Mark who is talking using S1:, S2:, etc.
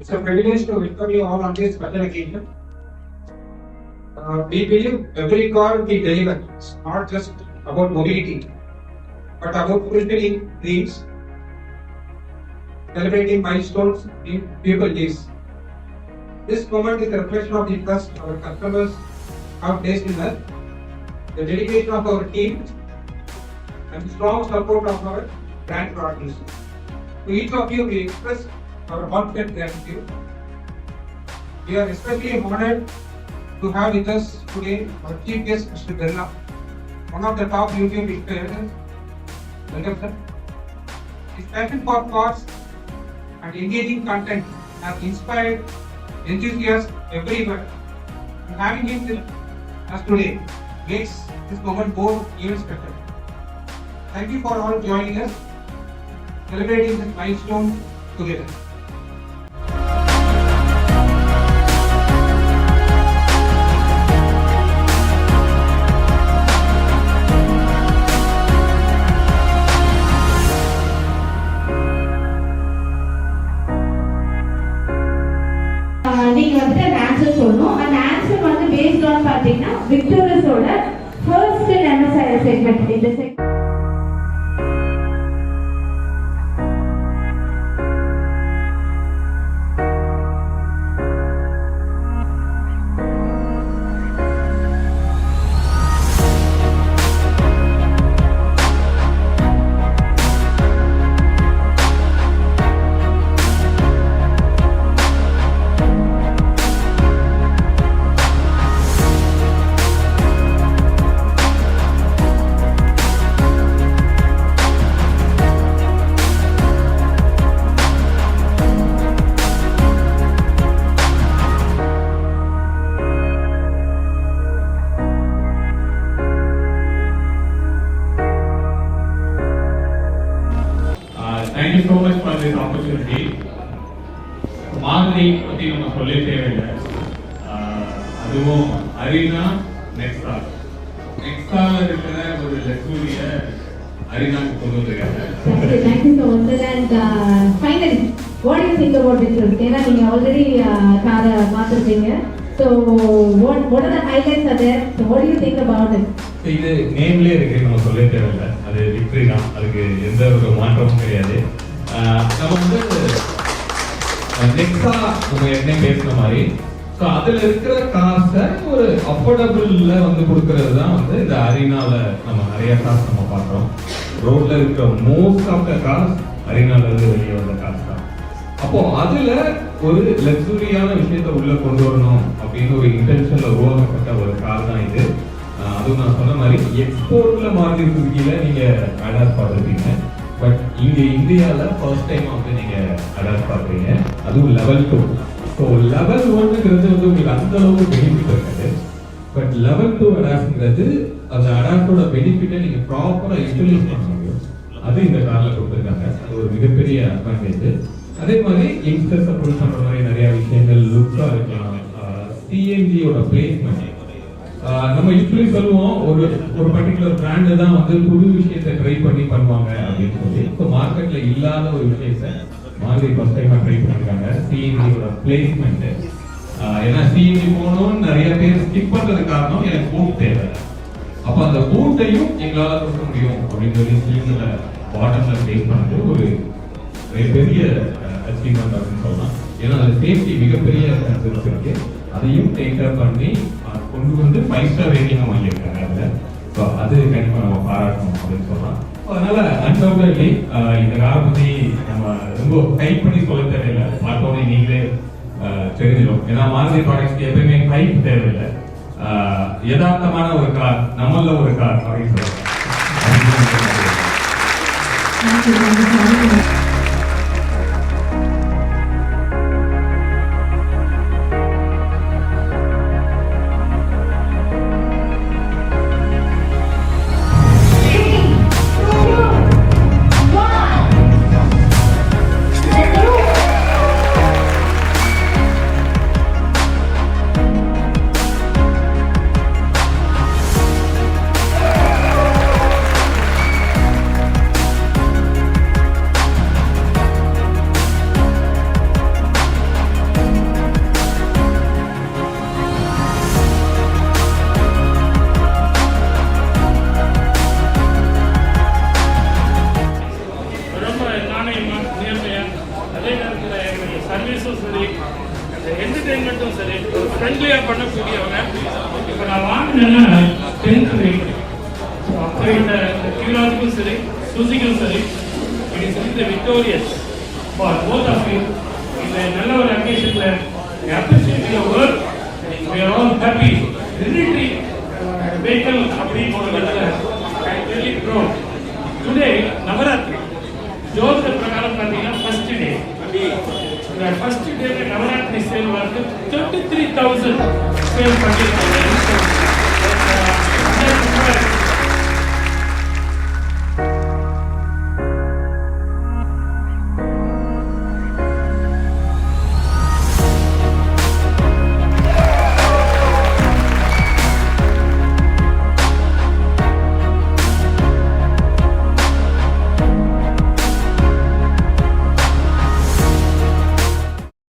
S1: It's a privilege to welcome you all on this special occasion. We believe every car we deliver is not just about mobility, but about fulfilling dreams, celebrating milestones in people's lives. This moment is a reflection of the trust our customers have placed in us, the dedication of our team, and the strong support of our brand partners. To each of you, we express our heartfelt gratitude. We are especially honored to have with us today our chief guest, Mr. Birla, one of the top YouTube influencers. Welcome, sir. His passion for cars and engaging content has inspired enthusiasts everywhere. And having him with us today makes this moment more even special. Thank you for all joining us, celebrating this milestone together.
S2: நீங்க வந்து அந்த answer சொல்லணும். அந்த answer வந்து based on பாத்தீங்கன்னா விக்டோரியஸோட first MSI segment. இந்த
S3: Thank you so much for this opportunity. மாதிரி பற்றி நம்ம சொல்ல தேவையில்லை. அதுவும் அரினா நெக்ஸா இருக்கிற ஒரு லக்ஸூரிய அரினாக்கு கொண்டு வந்திருக்காங்க.
S2: Thank you so much sir. And finally, what do you think about this trip? ஏன்னா நீங்க ஆல்ரெடி காரை பார்த்துருப்பீங்க. So what are the highlights are there? So what do you think about it?
S3: இது நேம்லயே இருக்கு, நம்ம சொல்ல தேவையில்லை. அது விக்டரி தான், அதுக்கு எந்த ஒரு மாற்றமும் கிடையாது. நம்ம வந்து நெக்ஸா நம்ம என்ன பேசுற மாதிரி, ஸோ அதில் இருக்கிற காசை ஒரு அஃபோர்டபுள்ல வந்து கொடுக்கறது தான் வந்து இந்த அரினால நம்ம நிறைய காசு நம்ம பார்க்குறோம். ரோட்ல இருக்கிற மோஸ்ட் ஆஃப் த காசு அரினால இருந்து வெளியே வந்த காசு தான். அப்போ அதுல ஒரு லக்ஸுரியான விஷயத்தை உள்ள கொண்டு வரணும் அப்படின்னு ஒரு இன்டென்ஷன்ல உருவாக்கப்பட்ட ஒரு கார் தான் இது. அதுவும் நான் சொன்ன மாதிரி எக்ஸ்போர்ட்ல மாருதி சுசுகில நீங்க அடாப்ட் பார்த்துருப்பீங்க, பட் இங்க இந்தியால ஃபர்ஸ்ட் டைம் வந்து நீங்க அடாப்ட் பார்க்குறீங்க, அதுவும் லெவல் 2. ஸோ லெவல் 1ங்கிறது வந்து உங்களுக்கு அந்த அளவுக்கு பெனிஃபிட் இருக்காது, பட் லெவல் 2 அடாப்ட்ங்கிறது அந்த அடாப்டோட பெனிஃபிட்டை நீங்க ப்ராப்பரா யூட்டிலைஸ் பண்ண முடியும். அது இந்த கார்ல கொடுத்துருக்காங்க, அது ஒரு மிகப்பெரிய அட்வான்டேஜ். அதே மாதிரி யங்ஸ்டர்ஸ் அப்ரோச் பண்ற மாதிரி நிறைய விஷயங்கள் லுக்கா இருக்கலாம். சிஎன்ஜியோட பிளேஸ்மெண்ட் நம்ம யூஸ்வலி சொல்லுவோம், ஒரு பர்டிகுலர் பிராண்டு தான் வந்து புது விஷயத்தை ட்ரை பண்ணி பண்ணுவாங்க அப்படின்னு சொல்லி. இப்போ மார்க்கெட்ல இல்லாத ஒரு விஷயத்தை மாதிரி ஃபர்ஸ்ட் டைமா ட்ரை பண்ணிருக்காங்க. சிஎன்ஜியோட பிளேஸ்மெண்ட், ஏன்னா சிஎன்ஜி போகணும்னு நிறைய பேர் ஸ்கிப் பண்றது காரணம் எனக்கு பூட் தேவை. அப்ப அந்த பூட்டையும் எங்களால கொடுக்க முடியும் அப்படின்னு சொல்லி சிலிண்டர்ல பாட்டம்ல பிளேஸ் பண்ணது ஒரு பெரிய அச்சீவ்மெண்ட் அப்படின்னு சொல்லலாம். ஏன்னா அது சேஃப்டி மிகப்பெரிய கன்சர்ன்ஸ் இருக்கு, அதையும் டேக் கேர் பண்ணி கொண்டு வந்து 5 ஸ்டார் ரேட்டிங்கும் வாங்கியிருக்காங்க. அதில் ஸோ அது கண்டிப்பாக நம்ம பாராட்டணும் அப்படின்னு சொல்லலாம். அதனால அன்டவுட்லி இந்த காரை பற்றி நம்ம ரொம்ப ஹைப் பண்ணி சொல்ல தேவையில்லை, பார்த்தோன்னே நீங்களே தெரிஞ்சிடும். ஏன்னா மாருதி ப்ராடக்ட்ஸ்க்கு எப்பயுமே ஹைப் தேவையில்லை, யதார்த்தமான ஒரு கார், நம்மள ஒரு கார் அப்படின்னு சொல்லலாம்.
S4: சரி அந்த என்டர்டெயின்மெண்ட்டும் சரி ஒரு ஃப்ரெண்ட்லியாக பண்ணக்கூடியவங்க. இப்போ நான் வாங்கினேன்னா 10th ரேட். ஸோ அப்போ இந்த கியூராவுக்கும் சரி சூசிக்கும் சரி it is with victorious for both of you. இந்த நல்ல ஒரு அக்கேஷனில் appreciate your work. we are all happy. Military vehicle அப்படின்னு சொல்றதுல I am really proud. Today Navaratri ஜோதிட பிரகாரம் பார்த்தீங்கன்னா ஃபர்ஸ்ட் டே. இந்த ஃபர்ஸ்ட் டேல நவராத்திரி சேல் வந்து 33,000 சேல் பண்ணிருக்காங்க.